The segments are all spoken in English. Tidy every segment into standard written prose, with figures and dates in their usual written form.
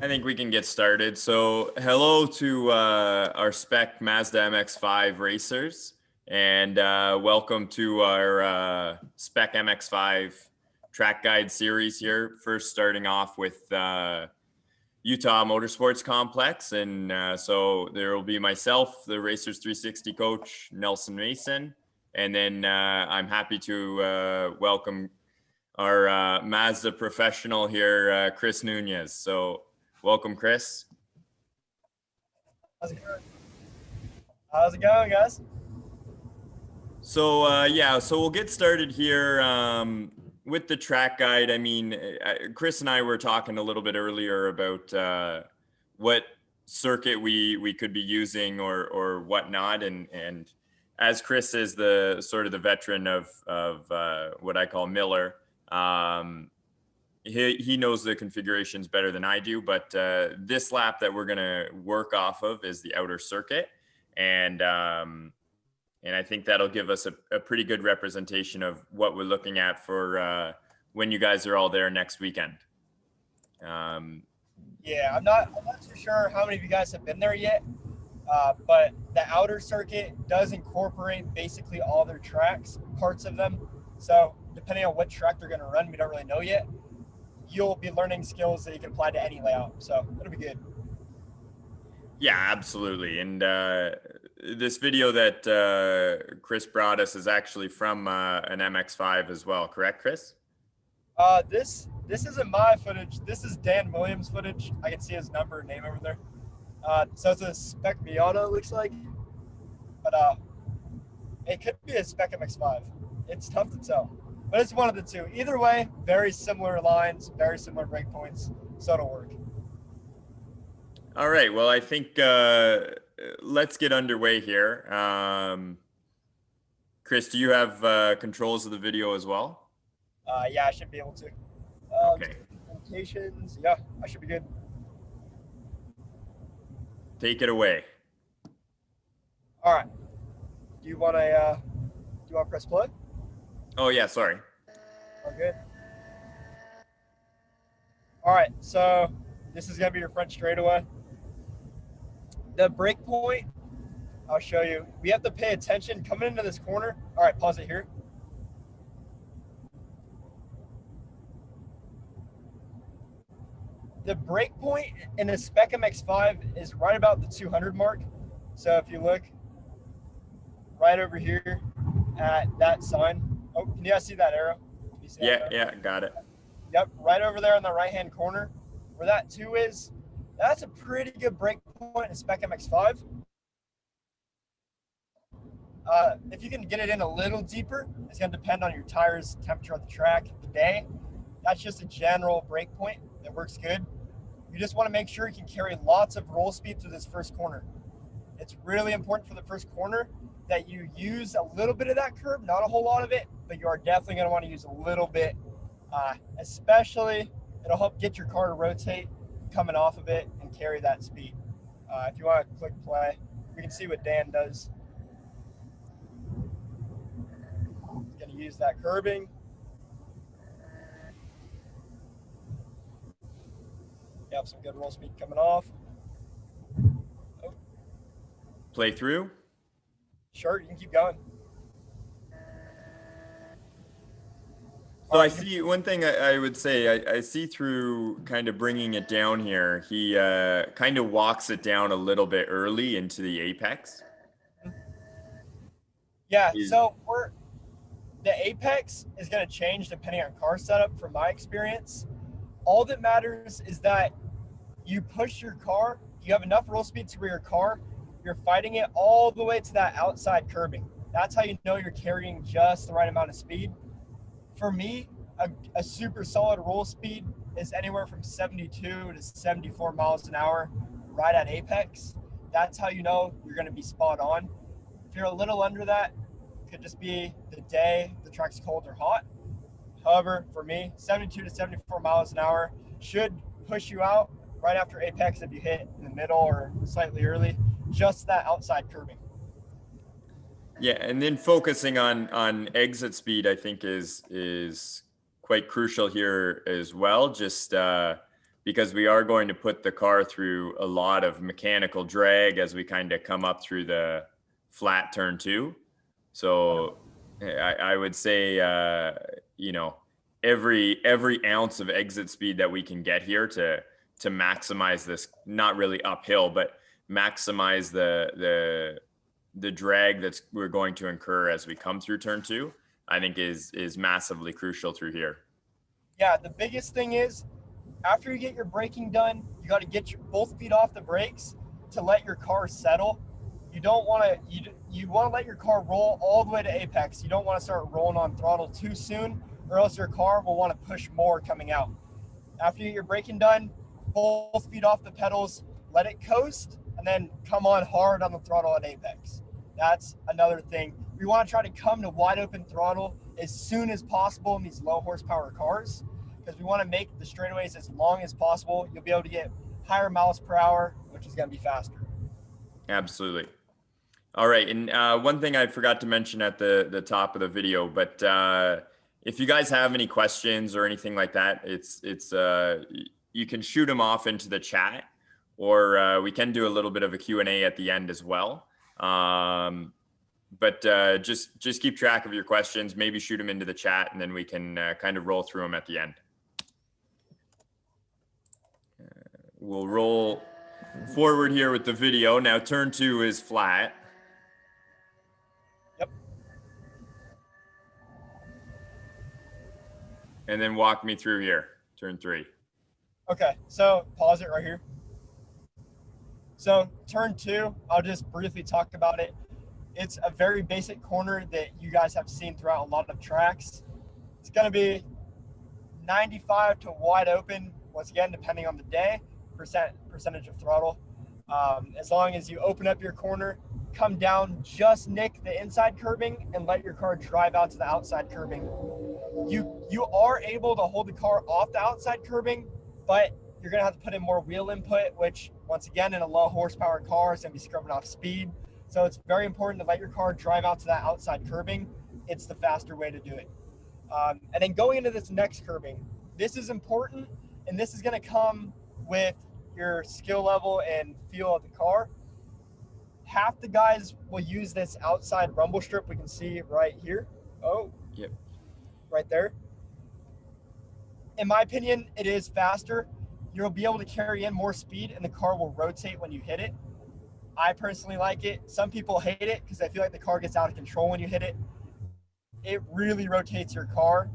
I think we can get started. So hello to our spec Mazda MX-5 racers, and welcome to our spec MX-5 track guide series here. First starting off with Utah Motorsports Complex. And so there will be myself, the Racers 360 coach, Nelson Mason. And then I'm happy to welcome our Mazda professional here, Chris Nunez. So welcome, Chris. How's it going? How's it going, guys? So yeah, so we'll get started here with the track guide. I mean, Chris and I were talking a little bit earlier about what circuit we could be using or whatnot, and as Chris is the sort of the veteran of what I call Miller, he knows the configurations better than I do. But this lap that we're gonna work off of is the outer circuit, and I think that'll give us a pretty good representation of what we're looking at for when you guys are all there next weekend. Yeah, I'm not too sure how many of you guys have been there yet, but the outer circuit does incorporate basically all their tracks, parts of them. So depending on what track they're going to run, we don't really know yet. You'll be learning skills that you can apply to any layout, so it'll be good. Yeah, absolutely. And this video that Chris brought us is actually from an MX-5 as well, correct, Chris? This isn't my footage. This is Dan Williams' footage. I can see his number and name over there. So it's a Spec Miata, it looks like, but it could be a Spec MX-5. It's tough to tell, but it's one of the two. Either way, very similar lines, very similar breakpoints, so it'll work. All right. Well, I think let's get underway here. Chris, do you have controls of the video as well? Yeah, I should be able to. Okay. Limitations. Yeah, I should be good. Take it away. All right. Do you want to press play? Oh yeah, sorry. All good. All right. So this is gonna be your front straightaway. The brake point, I'll show you. We have to pay attention coming into this corner. All right, pause it here. The brake point in a Spec MX-5 is right about the 200 mark. So if you look right over here at that sign. Oh, can you guys see that arrow? Can you see that arrow? Yeah, got it. Yep, right over there in the right-hand corner where that 2 is. That's a pretty good brake point in a Spec MX-5. If you can get it in a little deeper, it's going to depend on your tires, temperature of the track, the day. That's just a general brake point that works good. You just want to make sure you can carry lots of roll speed through this first corner. It's really important for the first corner that you use a little bit of that curb, not a whole lot of it, but you are definitely going to want to use a little bit, especially it'll help get your car to rotate coming off of it and carry that speed. If you want to click play, you can see what Dan does. He's going to use that curbing. You have some good roll speed coming off. Oh. Play through. Sure, you can keep going. So I see one thing I would say, I see through kind of bringing it down here, he kind of walks it down a little bit early into the apex. Yeah, so the apex is going to change depending on car setup from my experience. All that matters is that you push your car, you have enough roll speed to where your car, you're fighting it all the way to that outside curbing. That's how you know you're carrying just the right amount of speed. For me, a super solid roll speed is anywhere from 72 to 74 miles an hour right at apex. That's how you know you're going to be spot on. If you're a little under that, it could just be the day, the track's cold or hot. However, for me, 72 to 74 miles an hour should push you out right after apex if you hit in the middle or slightly early, just that outside curbing. Yeah, and then focusing on exit speed, I think is quite crucial here as well. Just because we are going to put the car through a lot of mechanical drag as we kind of come up through the flat turn 2. So I would say, you know, every ounce of exit speed that we can get here to maximize this, not really uphill, but maximize the drag we're going to incur as we come through turn 2, I think is massively crucial through here. Yeah, the biggest thing is after you get your braking done, you got to get your both feet off the brakes to let your car settle. You don't want to, you want to let your car roll all the way to apex. You don't want to start rolling on throttle too soon, or else your car will want to push more coming out. After you get your braking done, both feet off the pedals, let it coast, and then come on hard on the throttle at apex. That's another thing. We want to try to come to wide open throttle as soon as possible in these low horsepower cars, because we want to make the straightaways as long as possible. You'll be able to get higher miles per hour, which is going to be faster. Absolutely. All right. And one thing I forgot to mention at the top of the video, but if you guys have any questions or anything like that, it's you can shoot them off into the chat, or we can do a little bit of a Q&A at the end as well. But just keep track of your questions, maybe shoot them into the chat, and then we can kind of roll through them at the end. We'll roll forward here with the video. Now turn 2 is flat. Yep. And then walk me through here, turn 3. Okay, so pause it right here. So turn 2, I'll just briefly talk about it. It's a very basic corner that you guys have seen throughout a lot of tracks. It's going to be 95 to wide open, once again, depending on the day, percentage of throttle. As long as you open up your corner, come down, just nick the inside curbing and let your car drive out to the outside curbing. You are able to hold the car off the outside curbing, but you're going to have to put in more wheel input, which once again, in a low horsepower car is going to be scrubbing off speed. So it's very important to let your car drive out to that outside curbing. It's the faster way to do it. And then going into this next curbing, this is important, and this is going to come with your skill level and feel of the car. Half the guys will use this outside rumble strip we can see right here. Oh, yep, right there. In my opinion, it is faster. You'll be able to carry in more speed, and the car will rotate when you hit it. I personally like it. Some people hate it because they feel like the car gets out of control when you hit it. It really rotates your car.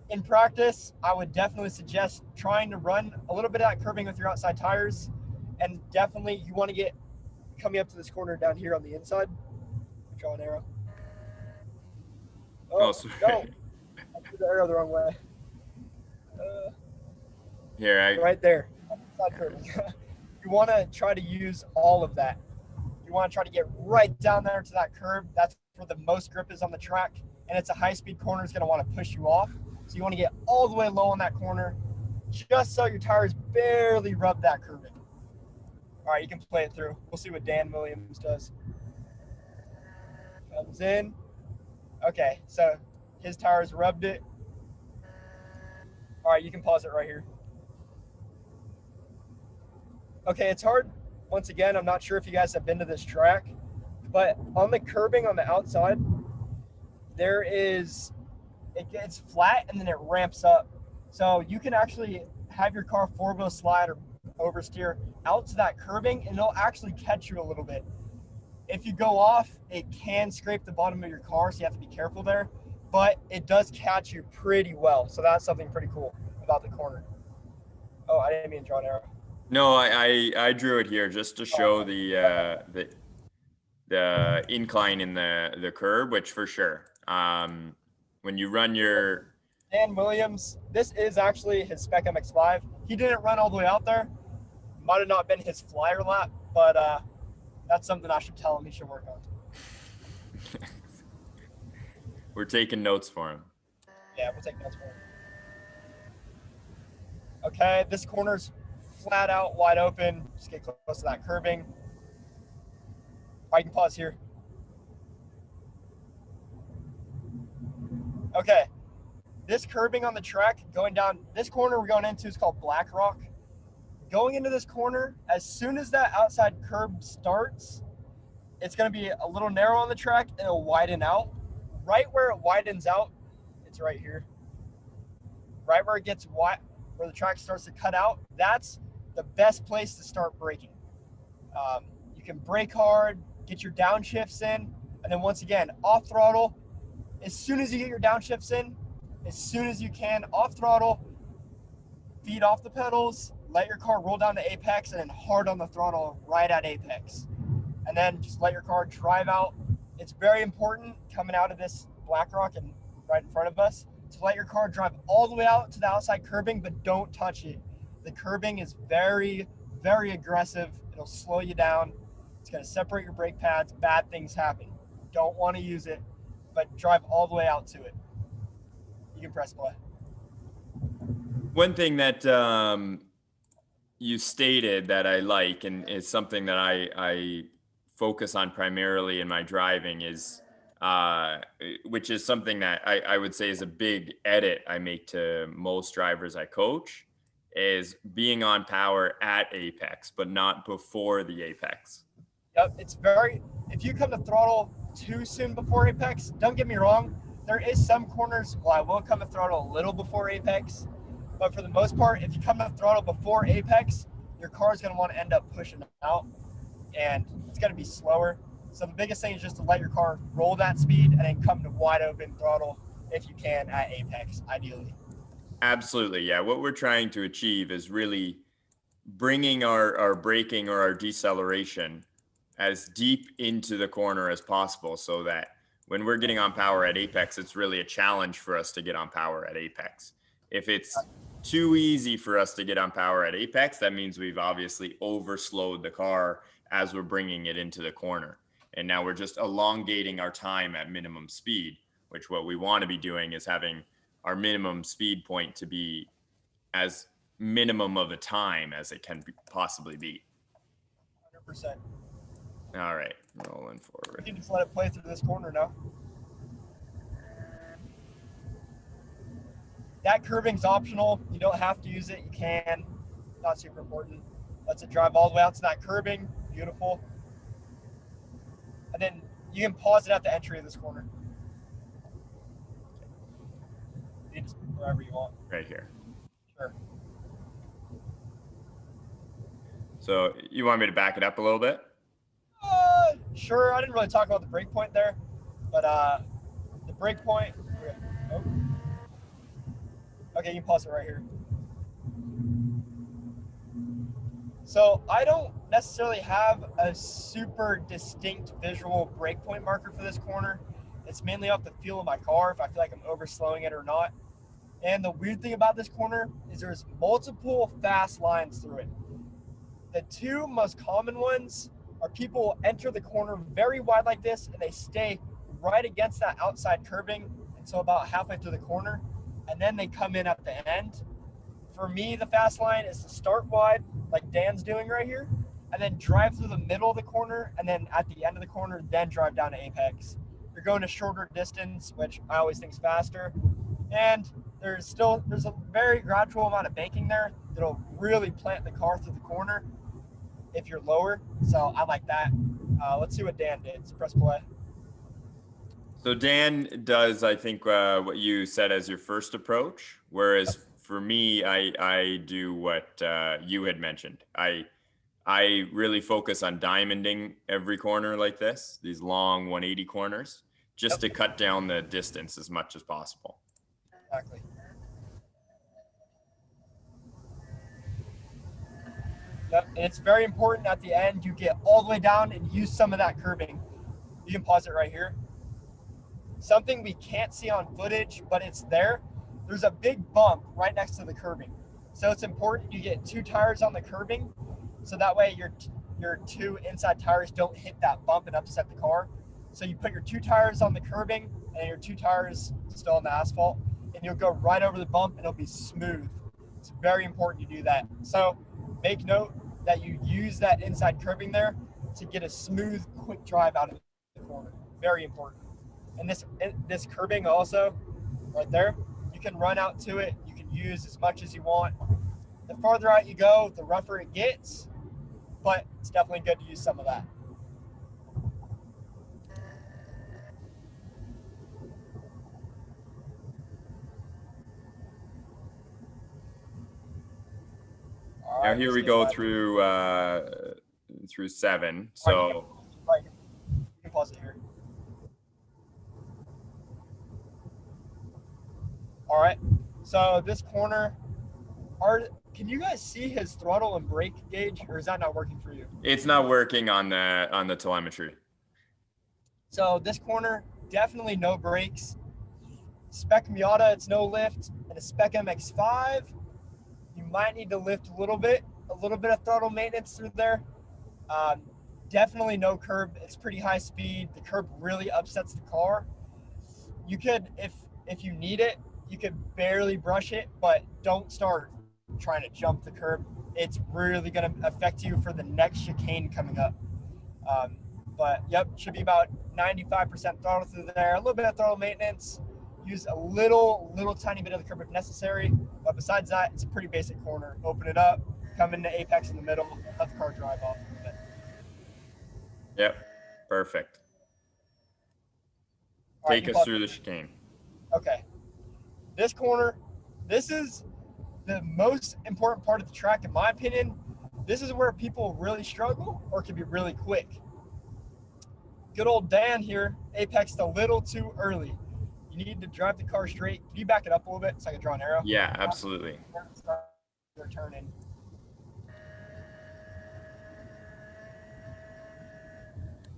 In practice, I would definitely suggest trying to run a little bit of that curbing with your outside tires. And definitely you want to get coming up to this corner down here on the inside. Draw an arrow. Oh, sorry. No. I threw the arrow the wrong way. Here, right there. Outside curbing. You want to try to use all of that. You want to try to get right down there to that curb. That's where the most grip is on the track. And it's a high-speed corner. It's going to want to push you off. So you want to get all the way low on that corner just so your tires barely rub that curbing. All right, you can play it through. We'll see what Dan Williams does. Comes in. Okay, so his tires rubbed it. All right, you can pause it right here. Okay, it's hard. Once again, I'm not sure if you guys have been to this track, but on the curbing on the outside, it gets flat and then it ramps up. So you can actually have your car four-wheel slide or oversteer out to that curbing, and it'll actually catch you a little bit. If you go off, it can scrape the bottom of your car, so you have to be careful there, but it does catch you pretty well. So that's something pretty cool about the corner. Oh, I didn't mean to draw an arrow. No, I drew it here just to show the incline in the curb, which for sure. When you run your Dan Williams, this is actually his Spec MX-5. He didn't run all the way out there. Might have not been his flyer lap, but that's something I should tell him he should work on. We're taking notes for him. Yeah, we'll take notes for him. Okay, this corner's flat out, wide open. Just get close to that curbing. All right, you can pause here. Okay, this curbing on the track going down this corner we're going into is called Black Rock. Going into this corner, as soon as that outside curb starts, it's going to be a little narrow on the track and it'll widen out. Right where it widens out, it's right here. Right where it gets wide, where the track starts to cut out, that's the best place to start braking. You can brake hard, get your downshifts in, and then once again, off throttle. As soon as you get your downshifts in, as soon as you can, off throttle, feet off the pedals, let your car roll down to apex, and then hard on the throttle right at apex. And then just let your car drive out. It's very important coming out of this Black Rock and right in front of us to let your car drive all the way out to the outside curbing, but don't touch it. The curbing is very, very aggressive. It'll slow you down. It's going to separate your brake pads. Bad things happen. Don't want to use it, but drive all the way out to it. You can press play. One thing that you stated that I like, and is something that I focus on primarily in my driving, is which is something that I would say is a big edit I make to most drivers I coach, is being on power at apex, but not before the apex. Yep, it's very, if you come to throttle too soon before apex, don't get me wrong, there is some corners where I will come to throttle a little before apex, but for the most part, if you come to throttle before apex, your car is going to want to end up pushing out, and it's going to be slower. So the biggest thing is just to let your car roll that speed and then come to wide open throttle if you can at apex, ideally. Absolutely, yeah. What we're trying to achieve is really bringing our braking or our deceleration as deep into the corner as possible, so that when we're getting on power at apex, it's really a challenge for us to get on power at apex. If it's too easy for us to get on power at apex, that means we've obviously overslowed the car as we're bringing it into the corner. And now we're just elongating our time at minimum speed, which what we want to be doing is having our minimum speed point to be as minimum of a time as it can possibly be. 100%. All right, rolling forward. You can just let it play through this corner now. That curbing's optional. You don't have to use it. You can. Not super important. Lets it drive all the way out to that curbing. Beautiful. And then you can pause it at the entry of this corner. You can just wherever you want. Right here. Sure. So you want me to back it up a little bit? Sure. I didn't really talk about the brake point there, but the brake point. Oh. Okay, you can pause it right here. So I don't necessarily have a super distinct visual brake point marker for this corner. It's mainly off the feel of my car, if I feel like I'm overslowing it or not. And the weird thing about this corner is there's multiple fast lines through it. The two most common ones are people enter the corner very wide like this and they stay right against that outside curbing until about halfway through the corner, and then they come in at the end. For me, the fast line is to start wide, like Dan's doing right here, and then drive through the middle of the corner, and then at the end of the corner, then drive down to apex. You're going a shorter distance, which I always think is faster, and there's a very gradual amount of banking there that'll really plant the car through the corner if you're lower. So I like that. Let's see what Dan did. So press play. So Dan does, I think, what you said as your first approach, whereas for me, I do what you had mentioned. I really focus on diamonding every corner like this, these long 180 corners, just to cut down the distance as much as possible. Exactly. Yep, and it's very important at the end you get all the way down and use some of that curbing. You can pause it right here. Something we can't see on footage, but it's there. There's a big bump right next to the curbing. So it's important you get two tires on the curbing, so that way your two inside tires don't hit that bump and upset the car. So you put your two tires on the curbing and your two tires still on the asphalt, and you'll go right over the bump and it'll be smooth. It's very important you do that. So make note that you use that inside curbing there to get a smooth, quick drive out of the corner. Very important. And this curbing also, right there, You can run out to it. You can use as much as you want. The farther out you go, the rougher it gets, but it's definitely good to use some of that. All Now right, here let's we get go back. through 7. All right, So you can pause it here. All right, so this corner, can you guys see his throttle and brake gauge, or is that not working for you? it's not working on the telemetry. So this corner, definitely no brakes. Spec Miata, it's no lift, and a Spec MX-5, you might need to lift a little bit of throttle maintenance through there. Definitely no curb. It's pretty high speed. The curb really upsets the car. You could, if you need it, you could barely brush it, but don't start trying to jump the curb. It's really going to affect you for the next chicane coming up. But yep, should be about 95% throttle through there. A little bit of throttle maintenance. Use a little tiny bit of the curb if necessary. But besides that, it's a pretty basic corner. Open it up, come into apex in the middle, let the car drive off a bit. Yep, perfect. All right, Take us through the chicane. Okay. This corner, this is the most important part of the track, in my opinion. This is where people really struggle or can be really quick. Good old Dan here apexed a little too early. You need to drive the car straight. Can you back it up a little bit so I can draw an arrow? Yeah, absolutely. They're turning.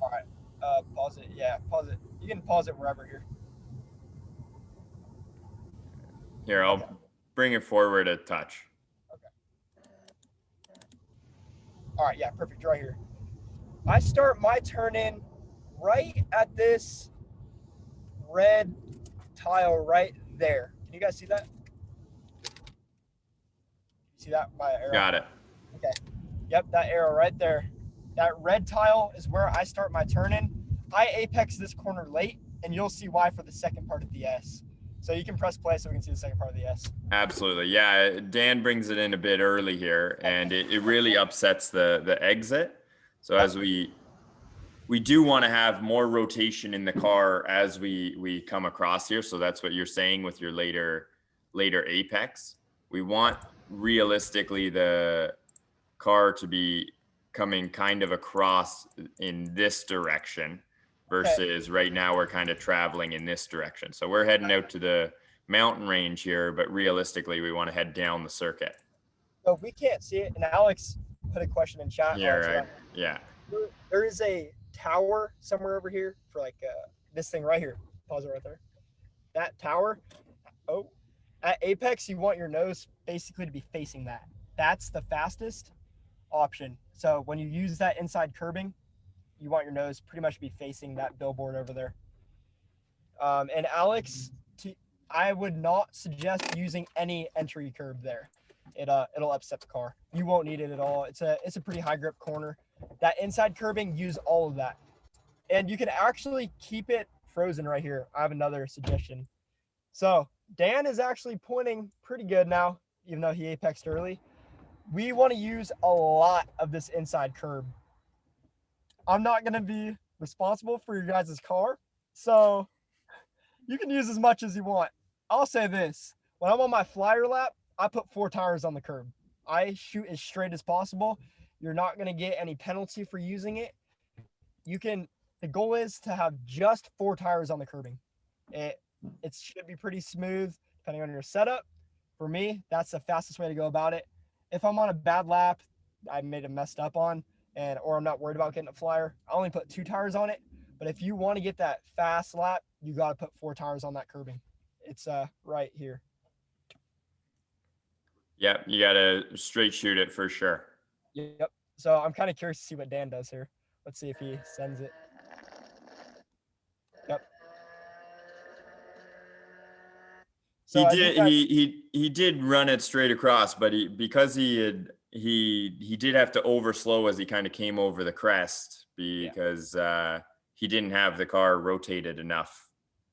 All right. Pause it. Yeah, pause it. You can pause it wherever here. Here, I'll bring it forward a touch. Okay. All right. Yeah, perfect. Right here. I start my turn in right at this red tile right there. Can you guys see that? See that? My arrow. Got it. Okay. Yep, that arrow right there. That red tile is where I start my turn in. I apex this corner late, and you'll see why for the second part of the S. So you can press play so we can see the second part of the S. Absolutely. Yeah, Dan brings it in a bit early here, and it really upsets the exit. So as we do want to have more rotation in the car as we come across here. So that's what you're saying with your later apex. We want realistically the car to be coming kind of across in this direction versus right now we're kind of traveling in this direction. So we're heading out to the mountain range here, but realistically we want to head down the circuit. So we can't see it, and Alex put a question in chat. Yeah, right. Yeah. There is a tower somewhere over here for like this thing right here. Pause it right there. That tower. Oh, at apex, you want your nose basically to be facing that. That's the fastest option. So when you use that inside curbing, you want your nose pretty much to be facing that billboard over there. And Alex, I would not suggest using any entry curb there. It'll upset the car. You won't need it at all. It's a pretty high grip corner. That inside curbing, use all of that. And you can actually keep it frozen right here. I have another suggestion. So Dan is actually pointing pretty good now, even though he apexed early. We want to use a lot of this inside curb. I'm not going to be responsible for your guys' car, so you can use as much as you want. I'll say this. When I'm on my flyer lap, I put 4 tires on the curb. I shoot as straight as possible. You're not going to get any penalty for using it. The goal is to have just 4 tires on the curbing. It should be pretty smooth depending on your setup. For me, that's the fastest way to go about it. If I'm on a bad lap, I made it messed up on, or I'm not worried about getting a flyer, I only put 2 tires on it. But if you want to get that fast lap, you got to put 4 tires on that curbing. It's right here. Yep, you got to straight shoot it for sure. Yep. So I'm kind of curious to see what Dan does here. Let's see if he sends it. Yep. So he did run it straight across, but because he did have to overslow as he kind of came over the crest because he didn't have the car rotated enough.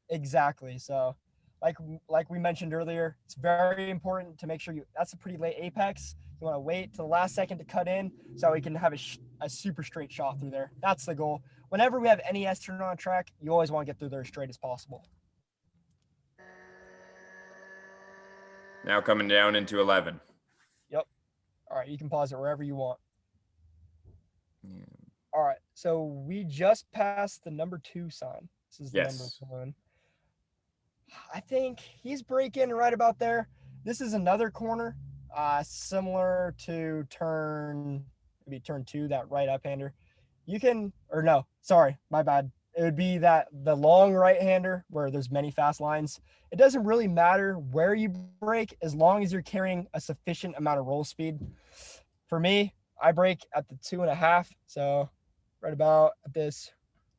Exactly. So like we mentioned earlier, it's very important to make sure that's a pretty late apex. You want to wait to the last second to cut in so we can have a super straight shot through there. That's the goal. Whenever we have any S-turn on track, you always want to get through there as straight as possible. Now coming down into 11. Yep. All right, you can pause it wherever you want. Yeah. All right, so we just passed the number 2 sign. This is the number 1. I think he's braking right about there. This is another corner, similar to maybe turn 2, that right up-hander. You can, or no, sorry, my bad. It would be the long right-hander where there's many fast lines. It doesn't really matter where you brake as long as you're carrying a sufficient amount of roll speed. For me, I brake at the 2.5, so right about at this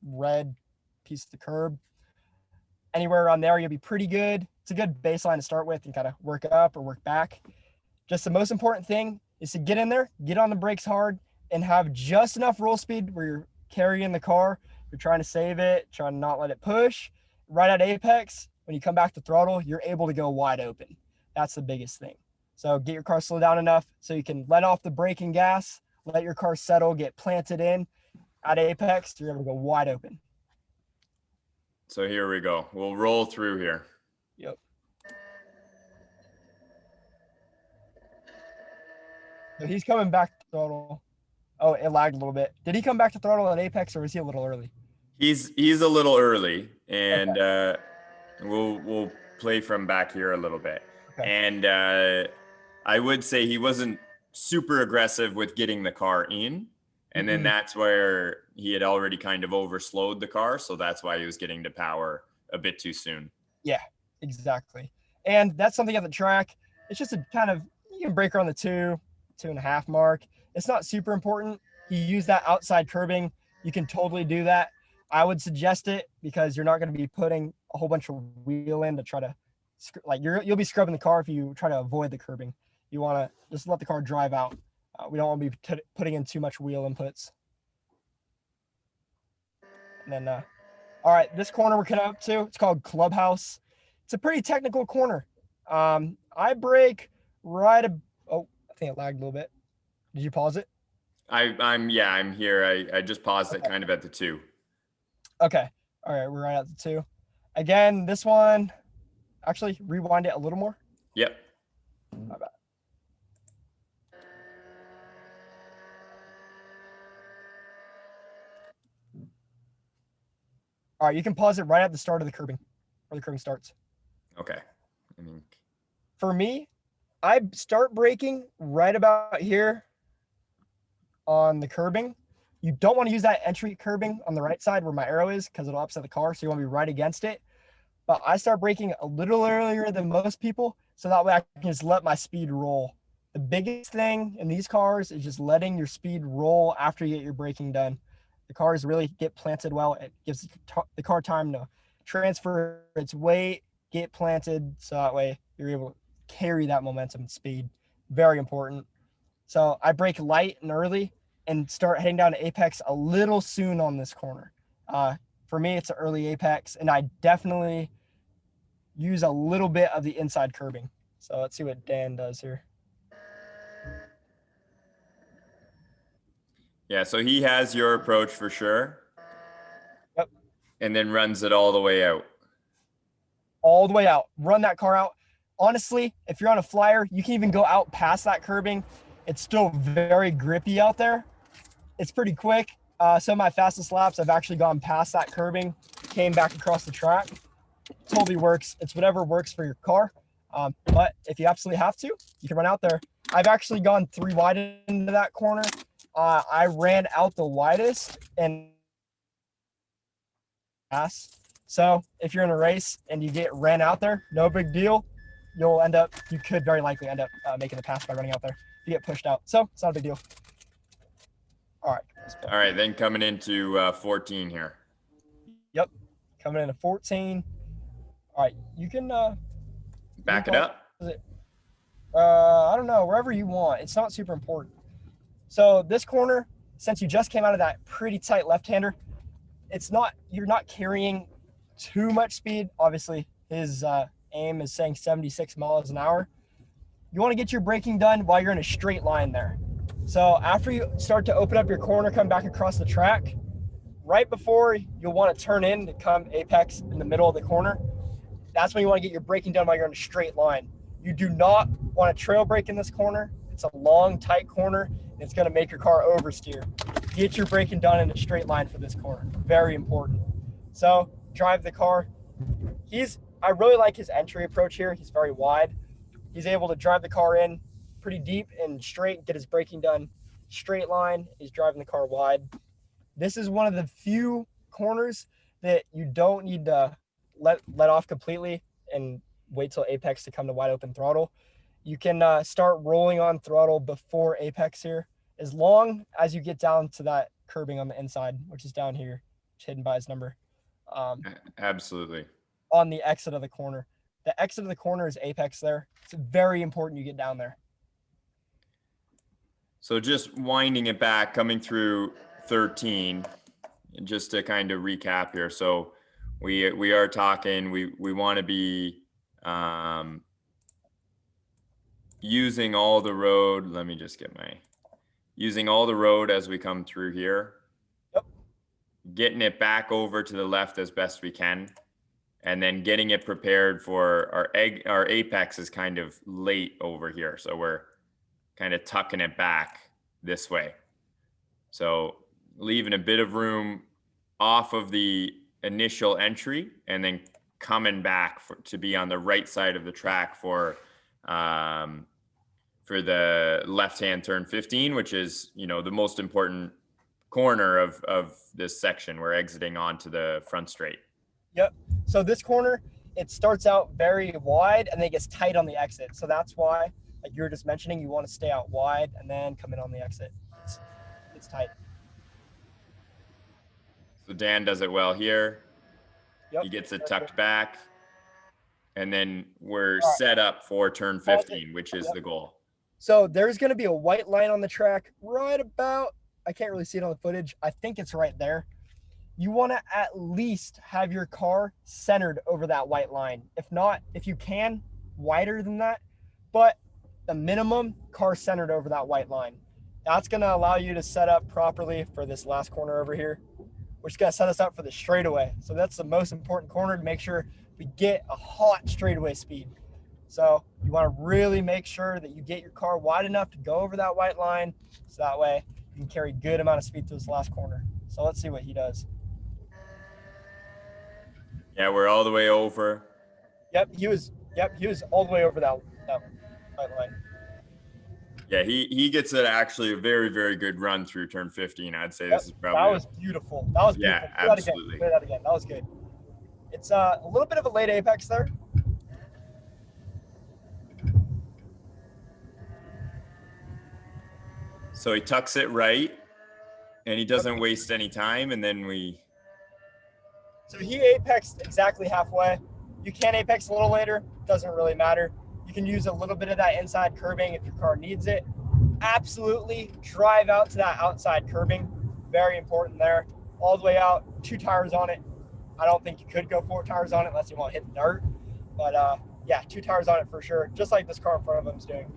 red piece of the curb. Anywhere around there, you'll be pretty good. It's a good baseline to start with and kind of work up or work back. Just the most important thing is to get in there, get on the brakes hard, and have just enough roll speed where you're carrying the car. You're trying to save it, trying to not let it push. Right at apex, when you come back to throttle, you're able to go wide open. That's the biggest thing. So get your car slow down enough so you can let off the brake and gas, let your car settle, get planted in. At apex, you're able to go wide open. So here we go. We'll roll through here. Yep. So he's coming back to throttle. Oh, it lagged a little bit. Did he come back to throttle at apex, or was he a little early? He's a little early, and okay. We'll play from back here a little bit. Okay. And I would say he wasn't super aggressive with getting the car in. And then that's where he had already kind of overslowed the car. So that's why he was getting to power a bit too soon. Yeah, exactly. And that's something at the track. It's just a kind of, you can brake around the 2.5 mark. It's not super important. You use that outside curbing. You can totally do that. I would suggest it because you're not going to be putting a whole bunch of wheel in to try to, like you'll be scrubbing the car if you try to avoid the curbing. You want to just let the car drive out. We don't want to be putting in too much wheel inputs. And then, all right, this corner we're coming up to, it's called Clubhouse. It's a pretty technical corner. I brake right. I think it lagged a little bit. Did you pause it? I'm here. I just paused it kind of at the 2. Okay. All right, we're right at the 2. Again, this one, actually rewind it a little more. Yep. My bad. All right, you can pause it right at the start of the curbing, where the curbing starts. Okay. For me, I start braking right about here on the curbing. You don't want to use that entry curbing on the right side where my arrow is because it'll upset the car, so you want to be right against it. But I start braking a little earlier than most people, so that way I can just let my speed roll. The biggest thing in these cars is just letting your speed roll after you get your braking done. The cars really get planted well. It gives the car time to transfer its weight, get planted, so that way you're able to carry that momentum and speed. Very important. So I brake light and early and start heading down to apex a little soon on this corner. For me, it's an early apex, and I definitely use a little bit of the inside curbing. So let's see what Dan does here. Yeah, so he has your approach for sure. Yep. And then runs it all the way out. All the way out. Run that car out. Honestly, if you're on a flyer, you can even go out past that curbing. It's still very grippy out there. It's pretty quick. Some of my fastest laps, I've actually gone past that curbing, came back across the track. Totally works. It's whatever works for your car. But if you absolutely have to, you can run out there. I've actually gone 3 wide into that corner. I ran out the widest and pass. So if you're in a race and you get ran out there, no big deal. You could very likely end up making the pass by running out there. You get pushed out. So it's not a big deal. All right. Then coming into 14 here. Yep. Coming into 14. All right. You can back it up. I don't know, wherever you want. It's not super important. So this corner, since you just came out of that pretty tight left-hander, you're not carrying too much speed. Obviously, his aim is saying 76 miles an hour. You want to get your braking done while you're in a straight line there. So after you start to open up your corner, come back across the track, right before you'll want to turn in to come apex in the middle of the corner, that's when you want to get your braking done while you're in a straight line. You do not want to trail brake in this corner. It's a long, tight corner, and it's going to make your car oversteer. Get your braking done in a straight line for this corner. Very important. So drive the car. I really like his entry approach here. He's very wide. He's able to drive the car in pretty deep and straight, get his braking done straight line. He's driving the car wide. This is one of the few corners that you don't need to let off completely and wait till apex to come to wide open throttle. You can start rolling on throttle before apex here, as long as you get down to that curbing on the inside, which is down here, hidden by his number. Absolutely. On the exit of the corner. The exit of the corner is apex there. It's very important you get down there. So just winding it back, coming through 13, just to kind of recap here. So we are talking, we want to be using all the road. Let me just get using all the road as we come through here. Yep. Getting it back over to the left as best we can. And then getting it prepared for our apex is kind of late over here. So we're kind of tucking it back this way. So leaving a bit of room off of the initial entry and then coming back to be on the right side of the track for the left-hand turn 15, which is, the most important corner of this section. We're exiting onto the front straight. Yep. So this corner, it starts out very wide and then it gets tight on the exit. So that's why, like you were just mentioning, you want to stay out wide and then come in on the exit. It's tight. So Dan does it well here. Yep. He gets it tucked back. And then we're set up for turn 15, which is the goal. So there's going to be a white line on the track right about, I can't really see it on the footage. I think it's right there. You want to at least have your car centered over that white line. If not, if you can, wider than that, but the minimum, car centered over that white line. That's going to allow you to set up properly for this last corner over here, which is going to set us up for the straightaway. So that's the most important corner to make sure we get a hot straightaway speed. So you want to really make sure that you get your car wide enough to go over that white line, so that way you can carry a good amount of speed to this last corner. So let's see what he does. Yeah, we're all the way over. Yep, he was all the way over that white line. Yeah, he gets it actually a very, very good run through turn 15. I'd say this is probably. That was beautiful. That was beautiful. Yeah, absolutely. Play that again. That was good. It's a little bit of a late apex there. So he tucks it right, and he doesn't waste any time, and then we. So he apexed exactly halfway. You can apex a little later. Doesn't really matter. You can use a little bit of that inside curbing if your car needs it. Absolutely drive out to that outside curbing. Very important there. All the way out, 2 tires on it. I don't think you could go 4 tires on it unless you want to hit the dirt. But yeah, 2 tires on it for sure, just like this car in front of him is doing.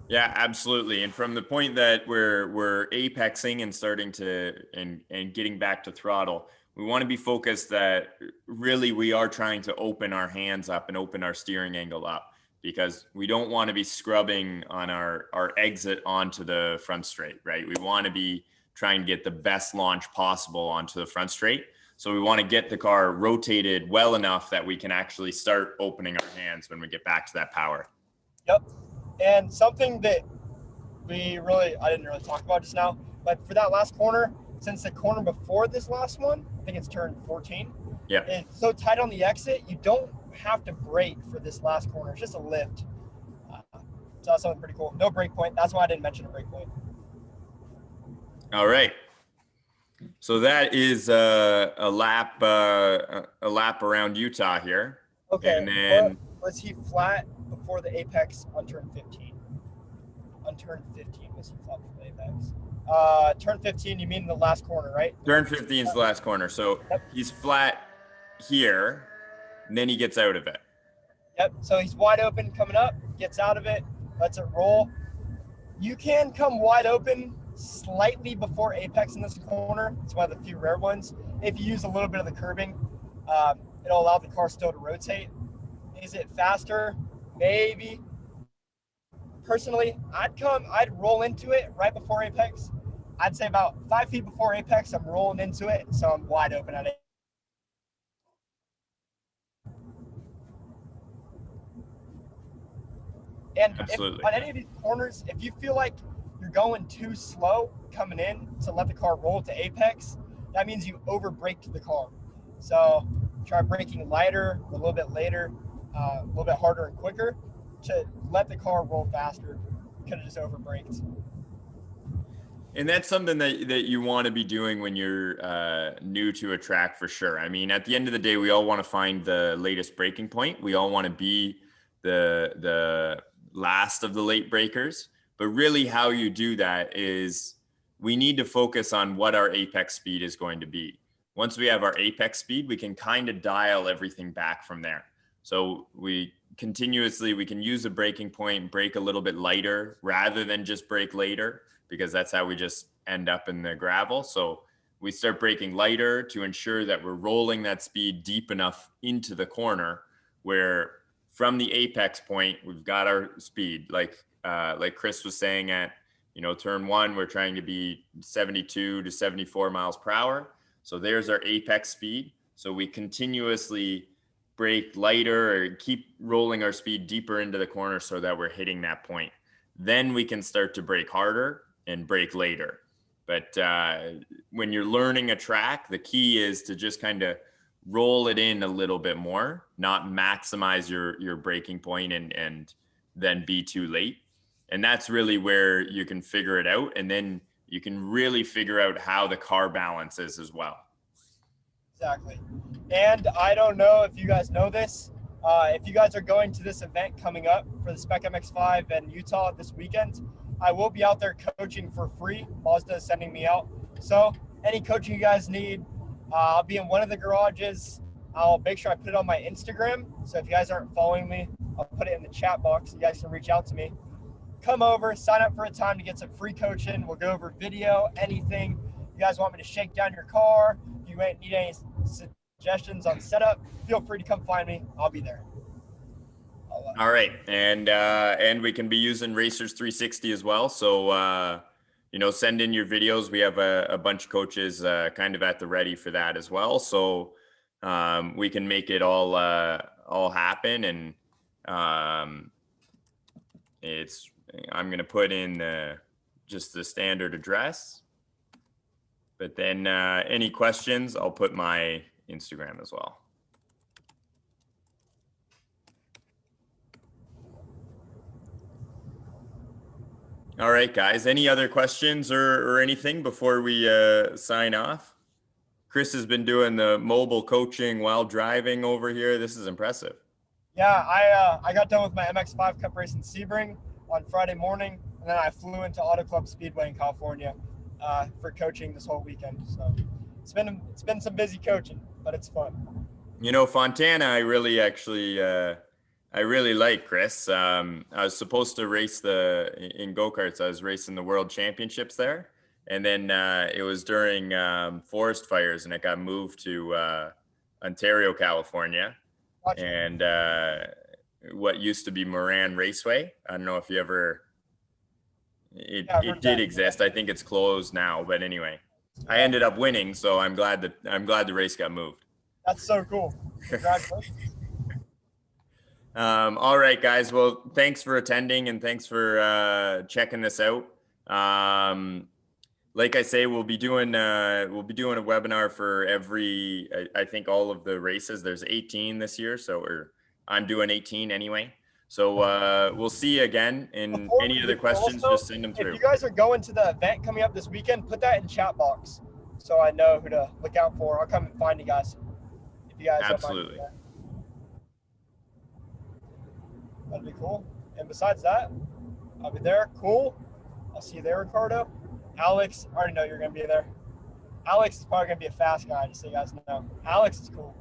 Yeah, absolutely. And from the point that we're apexing and starting to and getting back to throttle, we want to be focused that really we are trying to open our hands up and open our steering angle up, because we don't want to be scrubbing on our exit onto the front straight, right? We want to be trying to get the best launch possible onto the front straight. So we want to get the car rotated well enough that we can actually start opening our hands when we get back to that power. Yep. And something that I didn't really talk about just now, but for that last corner, since the corner before this last one, I think it's turn 14. Yeah. It's so tight on the exit, you don't have to brake for this last corner. It's just a lift. So that's something pretty cool. No brake point. That's why I didn't mention a brake point. All right. So that is a lap around Utah here. Okay. And then was he flat before the apex on turn 15? On turn 15, was he flat before the apex? Turn 15, you mean the last corner, right? Turn 15 is the last corner. So he's flat here. and then he gets out of it. Yep. So he's wide open coming up, gets out of it, lets it roll. You can come wide open slightly before apex in this corner. It's one of the few rare ones. If you use a little bit of the curbing, it'll allow the car still to rotate. Is it faster? Maybe. Personally, I'd roll into it right before apex. I'd say about 5 feet before apex, I'm rolling into it, so I'm wide open at it. And if, on any of these corners, if you feel like you're going too slow coming in to let the car roll to apex, that means you over braked the car. So try braking lighter, a little bit later, a little bit harder and quicker to let the car roll faster. Could have just over braked. And that's something that you want to be doing when you're new to a track for sure. I mean, at the end of the day, we all want to find the latest braking point. We all want to be the last of the late breakers. But really how you do that is we need to focus on what our apex speed is going to be. Once we have our apex speed, we can kind of dial everything back from there. So we can use a braking point, brake a little bit lighter rather than just brake later, because that's how we just end up in the gravel. So we start braking lighter to ensure that we're rolling that speed deep enough into the corner where from the apex point, we've got our speed. Like Chris was saying at, turn 1, we're trying to be 72 to 74 miles per hour. So there's our apex speed. So we continuously brake lighter or keep rolling our speed deeper into the corner so that we're hitting that point. Then we can start to brake harder and brake later. But when you're learning a track, the key is to just kind of roll it in a little bit more, not maximize your braking point and then be too late. And that's really where you can figure it out. And then you can really figure out how the car balances as well. Exactly. And I don't know if you guys know this. If you guys are going to this event coming up for the Spec MX-5 in Utah this weekend, I will be out there coaching for free. Mazda is sending me out. So any coaching you guys need, I'll be in one of the garages. I'll make sure I put it on my Instagram. So if you guys aren't following me, I'll put it in the chat box. You guys can reach out to me. Come over, sign up for a time to get some free coaching. We'll go over video, anything. You guys want me to shake down your car? If you need any suggestions on setup, feel free to come find me. I'll be there. All right. And we can be using Racers 360 as well. So, send in your videos. We have a bunch of coaches kind of at the ready for that as well. So we can make it all happen. And I'm going to put in just the standard address. But then any questions, I'll put my Instagram as well. All right, guys. Any other questions or anything before we sign off? Chris has been doing the mobile coaching while driving over here. This is impressive. Yeah, I got done with my MX-5 Cup race in Sebring on Friday morning, and then I flew into Auto Club Speedway in California for coaching this whole weekend. So it's been some busy coaching, but it's fun. Fontana, I really like, Chris. I was supposed to race in go-karts. I was racing the world championships there. And then it was during forest fires and it got moved to Ontario, California. Gotcha. And what used to be Moran Raceway. I don't know if you ever, it did exist. I think it's closed now, but anyway, I ended up winning. So I'm glad the race got moved. That's so cool. Congratulations. All right, guys. Well, thanks for attending and thanks for checking this out. Like I say, we'll be doing a webinar for every, I think all of the races. There's 18 this year, I'm doing 18 anyway. So we'll see you again. And any other questions, just send them through. If you guys are going to the event coming up this weekend, put that in chat box so I know who to look out for. I'll come and find you guys. If you guys absolutely. That'd be cool. And besides that, I'll be there. Cool. I'll see you there, Ricardo. Alex, I already know you're going to be there. Alex is probably going to be a fast guy, just so you guys know. Alex is cool.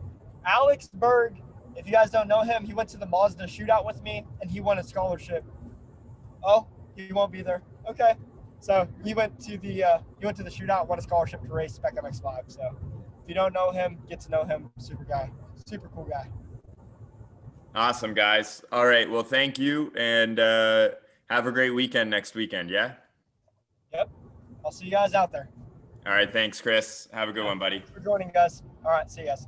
Alex Berg If you guys don't know him, he went to the Mazda shootout with me and he won a scholarship. Oh, he won't be there. Okay. So he went to the shootout, won a scholarship to race Spec MX5. So if you don't know him, get to know him. Super guy, super cool guy. Awesome, guys. All right. Well, thank you, and have a great weekend next weekend. Yeah. Yep. I'll see you guys out there. All right. Thanks, Chris. Have a good one, buddy. Thanks for joining, guys. All right. See you guys.